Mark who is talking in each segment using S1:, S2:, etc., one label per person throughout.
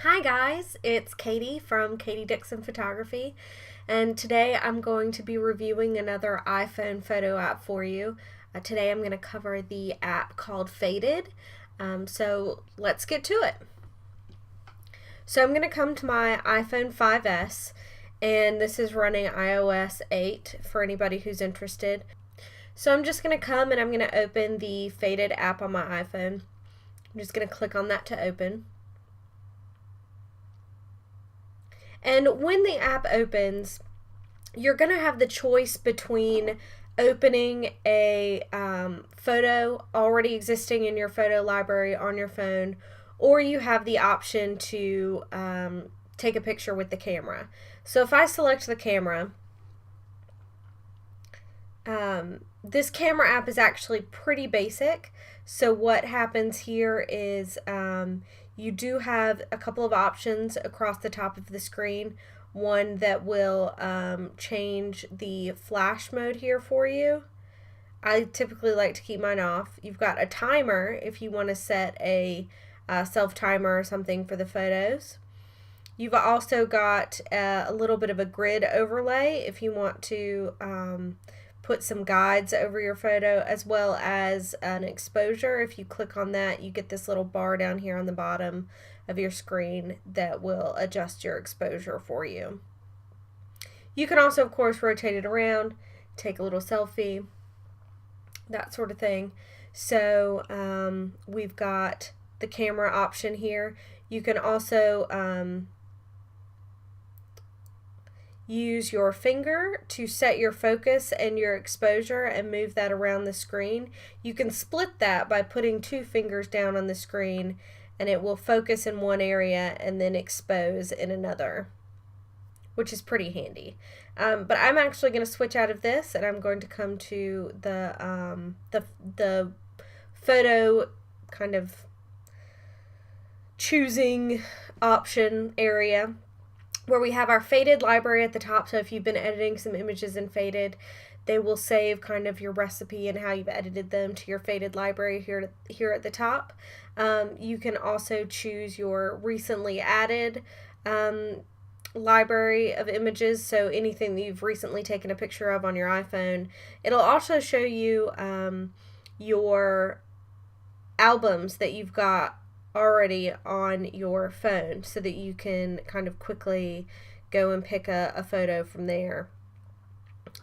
S1: Hi guys, it's Katie from Katie Dickson Photography, and today I'm going to be reviewing another iPhone photo app for you. Today I'm going to cover the app called Faded, so let's get to it. So I'm going to come to my iPhone 5S, and this is running iOS 8 for anybody who's interested. So I'm just going to come and I'm going to open the Faded app on my iPhone. I'm just going to click on that to open. And when the app opens, you're going to have the choice between opening a photo already existing in your photo library on your phone, or you have the option to take a picture with the camera. So if I select the camera, this camera app is actually pretty basic. So what happens here is you do have a couple of options across the top of the screen. One that will change the flash mode here for you. I typically like to keep mine off. You've got a timer if you want to set a self timer or something for the photos. You've also got a little bit of a grid overlay if you want to put some guides over your photo, as well as an exposure. If you click on that, you get this little bar down here on the bottom of your screen that will adjust your exposure for you. You can also, of course, rotate it around, take a little selfie, that sort of thing. So we've got the camera option here. You can also use your finger to set your focus and your exposure and move that around the screen. You can split that by putting two fingers down on the screen, and it will focus in one area and then expose in another, which is pretty handy. But I'm actually going to switch out of this, and I'm going to come to the photo kind of choosing option area, where we have our Faded library at the top. So if you've been editing some images in Faded, they will save kind of your recipe and how you've edited them to your Faded library here at the top. You can also choose your recently added library of images, so anything that you've recently taken a picture of on your iPhone. It'll also show you your albums that you've got already on your phone, so that you can kind of quickly go and pick a photo from there.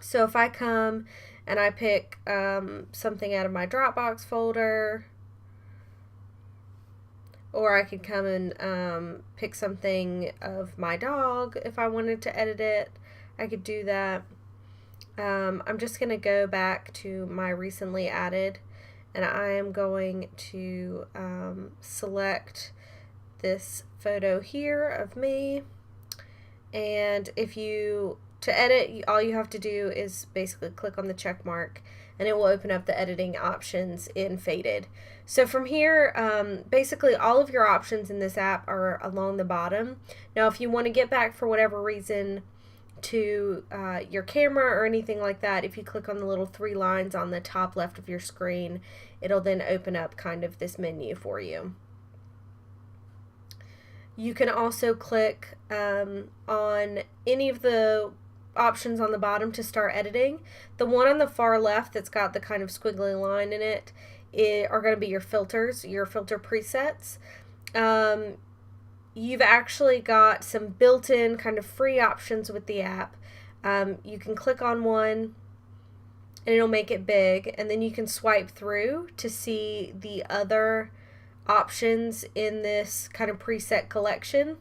S1: So if I come and I pick something out of my Dropbox folder, or I could come and pick something of my dog if I wanted to edit it, I could do that. I'm just going to go back to my recently added, and I am going to select this photo here of me. And to edit, all you have to do is basically click on the check mark, and it will open up the editing options in Faded. So from here, basically all of your options in this app are along the bottom. Now if you want to get back for whatever reason to your camera or anything like that, if you click on the little three lines on the top left of your screen, it'll then open up kind of this menu for you. You can also click on any of the options on the bottom to start editing. The one on the far left that's got the kind of squiggly line in it are going to be your filters, your filter presets. You've actually got some built-in kind of free options with the app. You can click on one and it'll make it big, and then you can swipe through to see the other options in this kind of preset collection.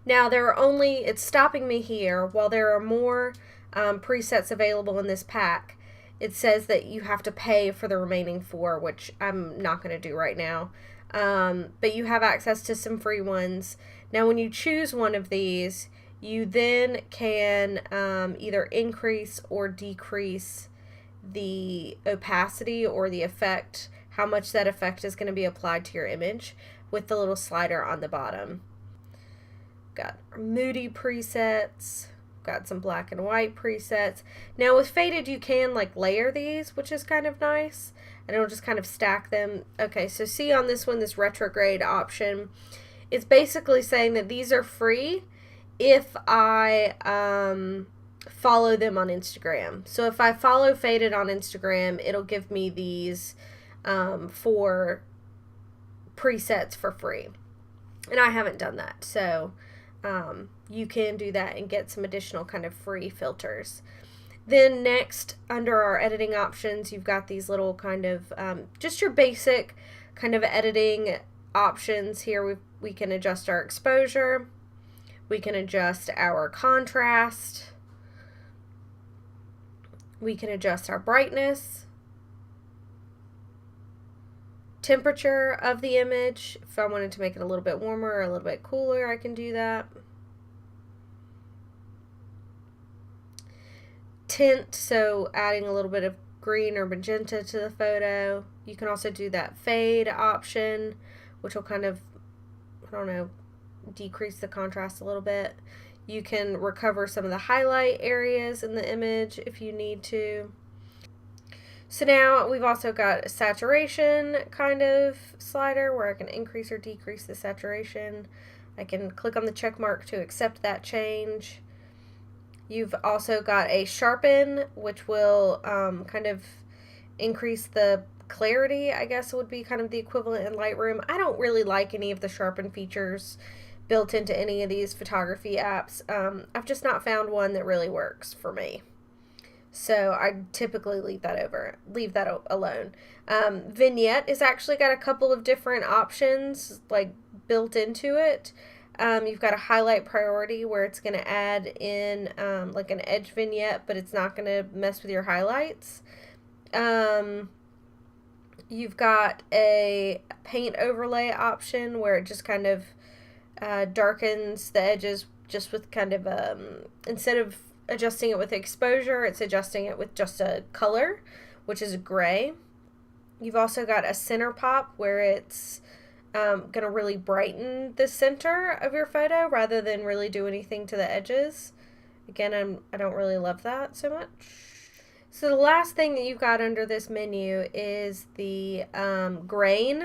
S1: Now it's stopping me here. While there are more presets available in this pack, it says that you have to pay for the remaining 4, which I'm not going to do right now. But you have access to some free ones. Now when you choose one of these, you then can either increase or decrease the opacity or the effect, how much that effect is going to be applied to your image, with the little slider on the bottom. Got moody presets, got some black and white presets. Now with Faded, you can like layer these, which is kind of nice, and it'll just kind of stack them. Okay, so see on this one, this retrograde option, It's basically saying that these are free if I follow them on Instagram. So if I follow Faded on Instagram, it'll give me these for presets for free. And I haven't done that. So you can do that and get some additional kind of free filters. Then next, under our editing options, you've got these little kind of just your basic kind of editing options here. We can adjust our exposure. We can adjust our contrast. We can adjust our brightness, temperature of the image. If I wanted to make it a little bit warmer or a little bit cooler, I can do that. Tint, so adding a little bit of green or magenta to the photo. You can also do that fade option, which will kind of, I don't know, decrease the contrast a little bit. You can recover some of the highlight areas in the image if you need to. So now we've also got a saturation kind of slider where I can increase or decrease the saturation. I can click on the check mark to accept that change. You've also got a sharpen, which will kind of increase the clarity, I guess would be kind of the equivalent in Lightroom. I don't really like any of the sharpen features built into any of these photography apps. I've just not found one that really works for me. So I typically leave that alone. Vignette has actually got a couple of different options like built into it. You've got a highlight priority where it's going to add in like an edge vignette, but it's not going to mess with your highlights. You've got a paint overlay option where it just kind of darkens the edges just with kind of, instead of adjusting it with exposure, it's adjusting it with just a color, which is gray. You've also got a center pop where it's going to really brighten the center of your photo rather than really do anything to the edges. Again, I don't really love that so much. So the last thing that you've got under this menu is the grain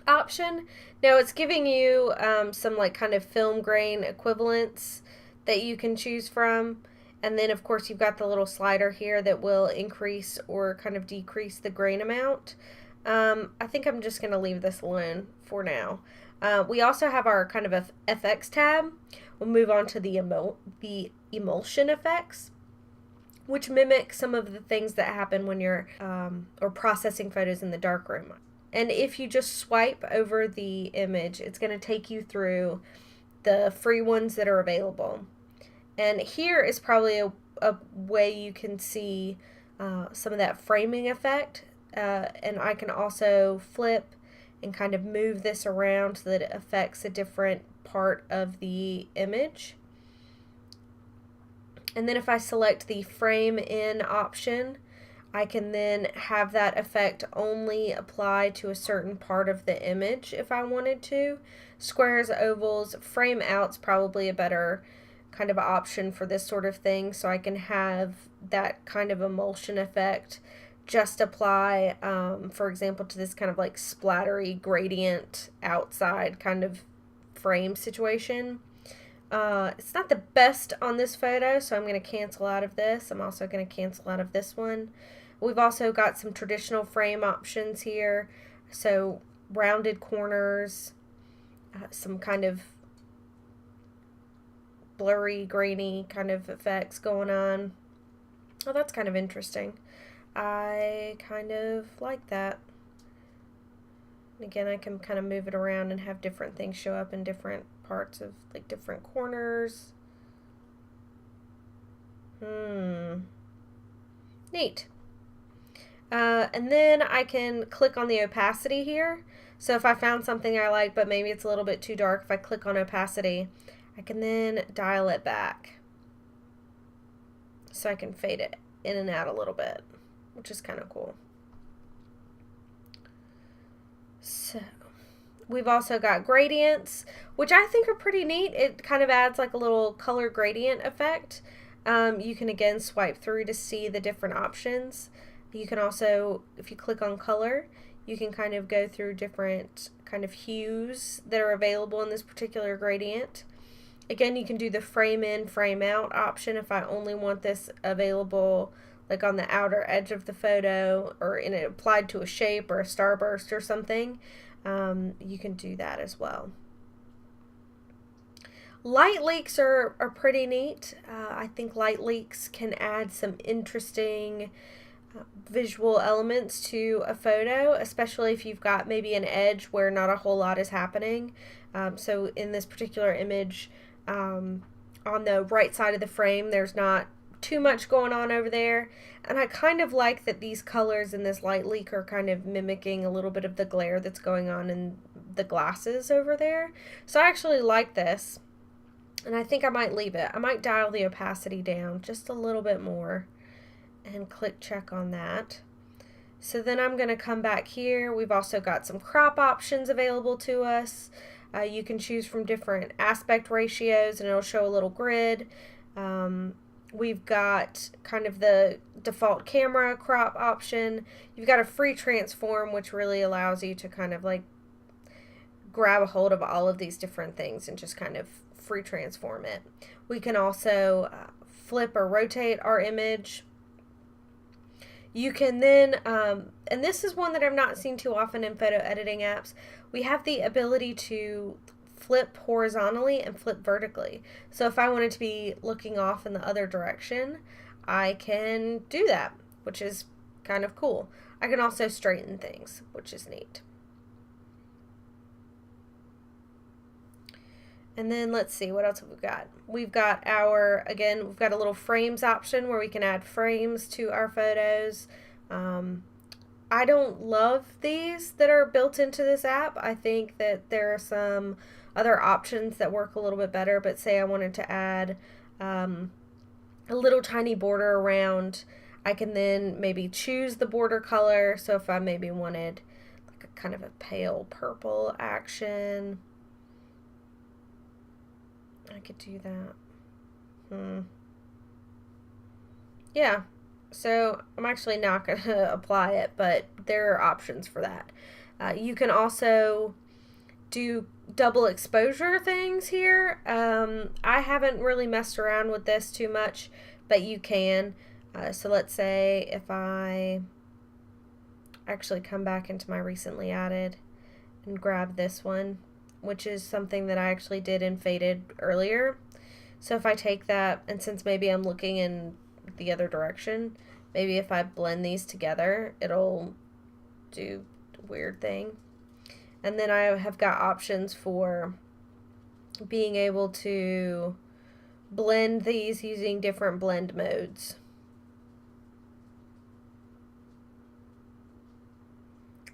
S1: option. Now it's giving you some like kind of film grain equivalents that you can choose from. And then of course you've got the little slider here that will increase or kind of decrease the grain amount. I think I'm just going to leave this alone for now. We also have our kind of FX tab. We'll move on to the emulsion effects, which mimic some of the things that happen when you're or processing photos in the darkroom. And if you just swipe over the image, it's going to take you through the free ones that are available. And here is probably a way you can see some of that framing effect. And I can also flip and kind of move this around so that it affects a different part of the image. And then if I select the frame in option, I can then have that effect only apply to a certain part of the image if I wanted to. Squares, ovals, frame out's probably a better kind of option for this sort of thing, so I can have that kind of emulsion effect just apply, for example, to this kind of like splattery gradient outside kind of frame situation. It's not the best on this photo, so I'm going to cancel out of this. I'm also going to cancel out of this one. We've also got some traditional frame options here, so rounded corners, some kind of blurry, grainy kind of effects going on. Oh, that's kind of interesting. I kind of like that. Again, I can kind of move it around and have different things show up in different parts of, like, different corners. Neat. And then I can click on the opacity here. So if I found something I like, but maybe it's a little bit too dark, if I click on opacity, I can then dial it back. So I can fade it in and out a little bit, which is kind of cool. So we've also got gradients, which I think are pretty neat. It kind of adds like a little color gradient effect. You can again swipe through to see the different options. You can also, if you click on color, you can kind of go through different kind of hues that are available in this particular gradient. Again, you can do the frame in, frame out option if I only want this available like on the outer edge of the photo or in it applied to a shape or a starburst or something. You can do that as well. Light leaks are pretty neat. I think light leaks can add some interesting visual elements to a photo, especially if you've got maybe an edge where not a whole lot is happening. So in this particular image, on the right side of the frame, there's not too much going on over there, and I kind of like that these colors in this light leak are kind of mimicking a little bit of the glare that's going on in the glasses over there. So I actually like this, and I think I might leave it. I might dial the opacity down just a little bit more and click check on that. So then I'm going to come back here. We've also got some crop options available to us. You can choose from different aspect ratios and it'll show a little grid. We've got kind of the default camera crop option. You've got a free transform, which really allows you to kind of like grab a hold of all of these different things and just kind of free transform it. We can also flip or rotate our image. You can then, and this is one that I've not seen too often in photo editing apps, we have the ability to flip horizontally and flip vertically. So if I wanted to be looking off in the other direction, I can do that, which is kind of cool. I can also straighten things, which is neat. And then let's see, what else have we got? We've got again, we've got a little frames option where we can add frames to our photos. I don't love these that are built into this app. I think that there are some other options that work a little bit better, but say I wanted to add a little tiny border around, I can then maybe choose the border color. So if I maybe wanted like a kind of a pale purple action, I could do that. Yeah, so I'm actually not going to apply it, but there are options for that. You can also do double exposure things here. I haven't really messed around with this too much, but you can. So let's say if I actually come back into my recently added and grab this one, which is something that I actually did in Faded earlier. So if I take that, and since maybe I'm looking in the other direction, maybe if I blend these together, it'll do a weird thing. And then I have got options for being able to blend these using different blend modes.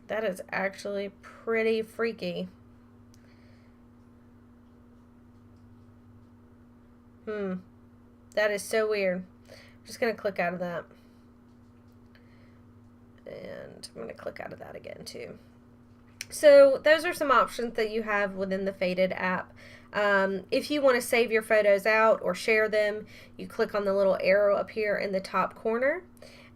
S1: That is actually pretty freaky. That is so weird. I'm just going to click out of that. And I'm going to click out of that again too. So those are some options that you have within the Faded app. If you want to save your photos out or share them, you click on the little arrow up here in the top corner,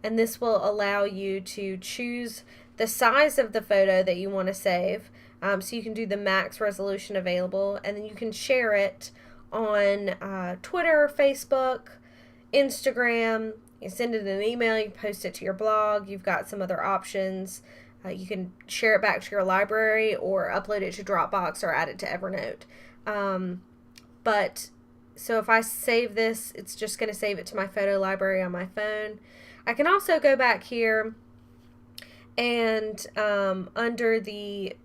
S1: and this will allow you to choose the size of the photo that you want to save. So you can do the max resolution available, and then you can share it on Twitter, Facebook, Instagram. You send it an email, you post it to your blog. You've got some other options. You can share it back to your library or upload it to Dropbox or add it to Evernote. So if I save this, it's just going to save it to my photo library on my phone. I can also go back here and under the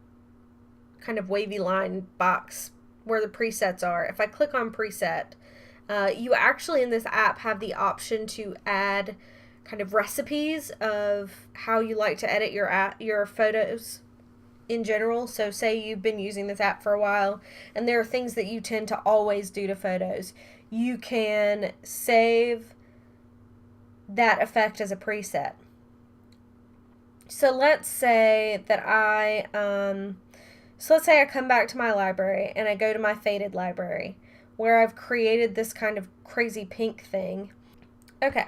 S1: kind of wavy line box where the presets are, if I click on preset, you actually in this app have the option to add kind of recipes of how you like to edit your photos in general. So say you've been using this app for a while and there are things that you tend to always do to photos. You can save that effect as a preset. So let's say that I come back to my library and I go to my Faded library where I've created this kind of crazy pink thing. Okay,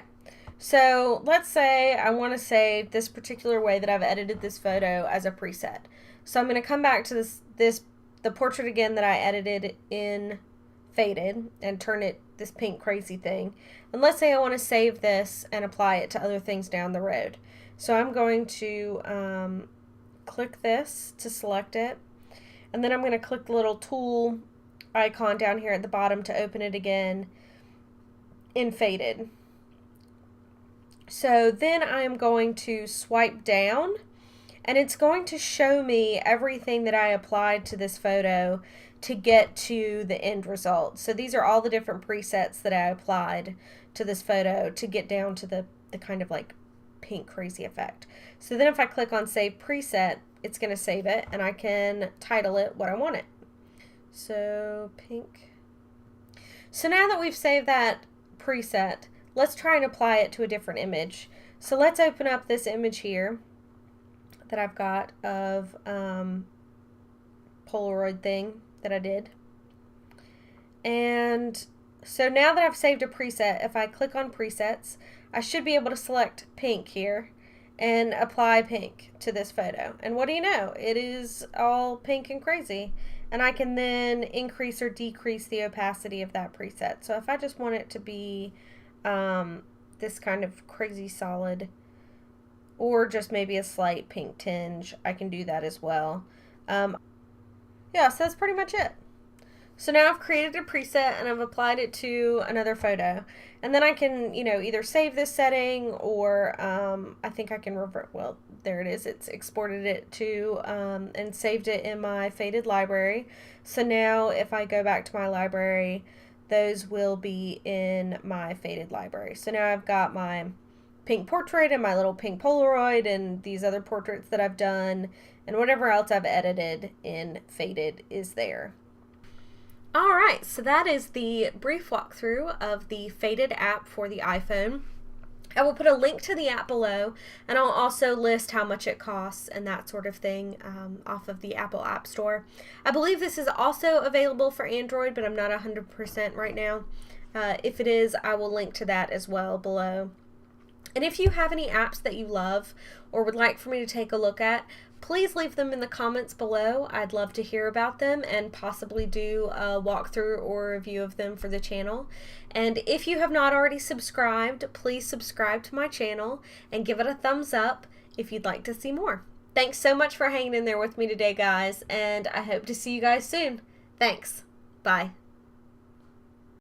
S1: so let's say I want to save this particular way that I've edited this photo as a preset. So I'm going to come back to the portrait again that I edited in Faded and turn it this pink crazy thing. And let's say I want to save this and apply it to other things down the road. So I'm going to click this to select it, and then I'm going to click the little tool icon down here at the bottom to open it again in Faded. So then I'm going to swipe down, and it's going to show me everything that I applied to this photo to get to the end result. So these are all the different presets that I applied to this photo to get down to the kind of like pink crazy effect. So then if I click on Save Preset, it's going to save it, and I can title it what I want it. So pink. So now that we've saved that preset, let's try and apply it to a different image. So let's open up this image here that I've got of Polaroid thing that I did. And so now that I've saved a preset, if I click on presets, I should be able to select pink here and apply pink to this photo. And what do you know? It is all pink and crazy. And I can then increase or decrease the opacity of that preset. So if I just want it to be this kind of crazy solid, or just maybe a slight pink tinge, I can do that as well. Yeah, so that's pretty much it. So now I've created a preset and I've applied it to another photo. And then I can, you know, either save this setting or I think I can revert. Well, there it is. It's exported it to and saved it in my Faded library. So now if I go back to my library, those will be in my Faded library. So now I've got my pink portrait and my little pink Polaroid and these other portraits that I've done, and whatever else I've edited in Faded is there. Alright, so that is the brief walkthrough of the Faded app for the iPhone. I will put a link to the app below, and I'll also list how much it costs and that sort of thing off of the Apple App Store. I believe this is also available for Android, but I'm not 100% right now. If it is, I will link to that as well below. And if you have any apps that you love or would like for me to take a look at, please leave them in the comments below. I'd love to hear about them and possibly do a walkthrough or review of them for the channel. And if you have not already subscribed, please subscribe to my channel and give it a thumbs up if you'd like to see more. Thanks so much for hanging in there with me today, guys, and I hope to see you guys soon. Thanks. Bye.